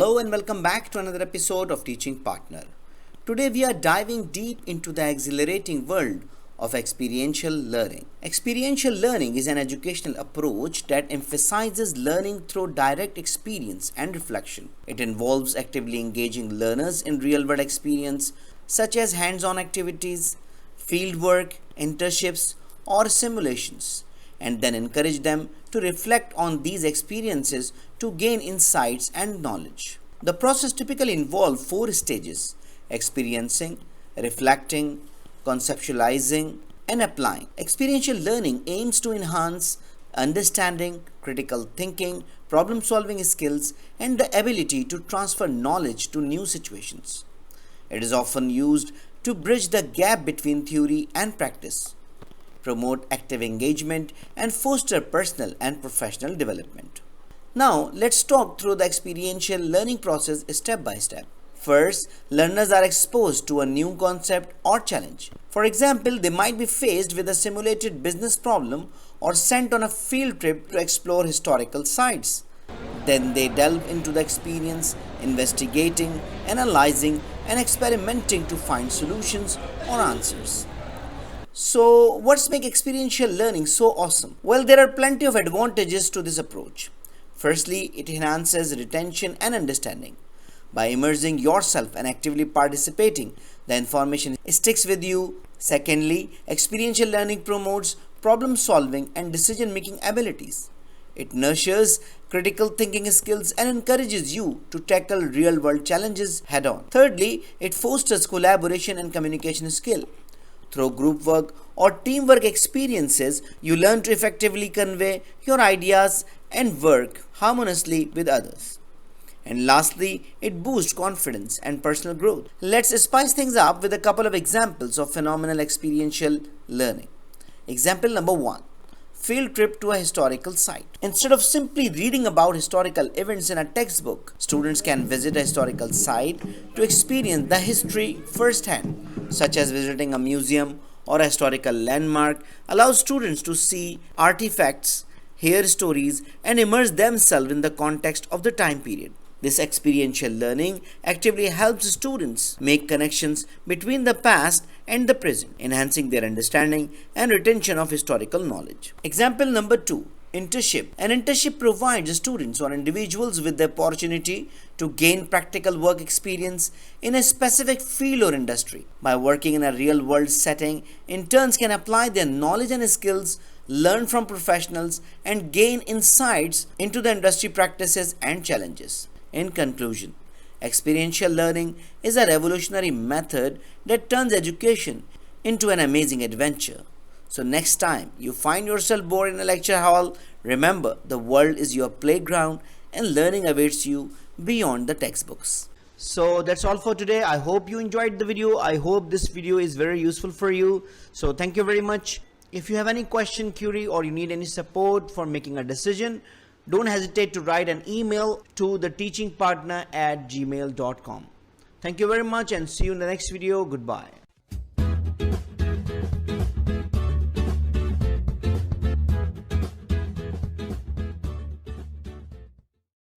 Hello and welcome back to another episode of Teaching Partner. Today we are diving deep into the exhilarating world of experiential learning. Experiential learning is an educational approach that emphasizes learning through direct experience and reflection. It involves actively engaging learners in real-world experience such as hands-on activities, fieldwork, internships, or simulations, and then encourage them to reflect on these experiences to gain insights and knowledge. The process typically involves 4 stages: experiencing, reflecting, conceptualizing, and applying. Experiential learning aims to enhance understanding, critical thinking, problem solving skills, and the ability to transfer knowledge to new situations. It is often used to bridge the gap between theory and practice, promote active engagement, and foster personal and professional development. Now, let's talk through the experiential learning process step by step. First, learners are exposed to a new concept or challenge. For example, they might be faced with a simulated business problem or sent on a field trip to explore historical sites. Then they delve into the experience, investigating, analyzing, and experimenting to find solutions or answers. So, what's make experiential learning so awesome? Well, there are plenty of advantages to this approach. Firstly, it enhances retention and understanding. By immersing yourself and actively participating, the information sticks with you. Secondly, experiential learning promotes problem solving and decision making abilities. It nurtures critical thinking skills and encourages you to tackle real world challenges head on. Thirdly, it fosters collaboration and communication skill. Through group work or teamwork experiences, you learn to effectively convey your ideas and work harmoniously with others. And lastly, it boosts confidence and personal growth. Let's spice things up with a couple of examples of phenomenal experiential learning. Example number 1. Field trip to a historical site. Instead of simply reading about historical events in a textbook, students can visit a historical site to experience the history firsthand, such as visiting a museum or a historical landmark. Allows students to see artifacts, hear stories, and immerse themselves in the context of the time period. This experiential learning actively helps students make connections between the past and the present, enhancing their understanding and retention of historical knowledge. Example number 2. Internship. An internship provides students or individuals with the opportunity to gain practical work experience in a specific field or industry. By working in a real-world setting, interns can apply their knowledge and skills, learn from professionals, and gain insights into the industry practices and challenges. In conclusion, experiential learning is a revolutionary method that turns education into an amazing adventure. So next time you find yourself bored in a lecture hall, remember the world is your playground and learning awaits you beyond the textbooks. So that's all for today. I hope you enjoyed the video. I hope this video is very useful for you. So thank you very much. If you have any question, query, or you need any support for making a decision, don't hesitate to write an email to theteachingpartner@gmail.com. Thank you very much and see you in the next video. Goodbye.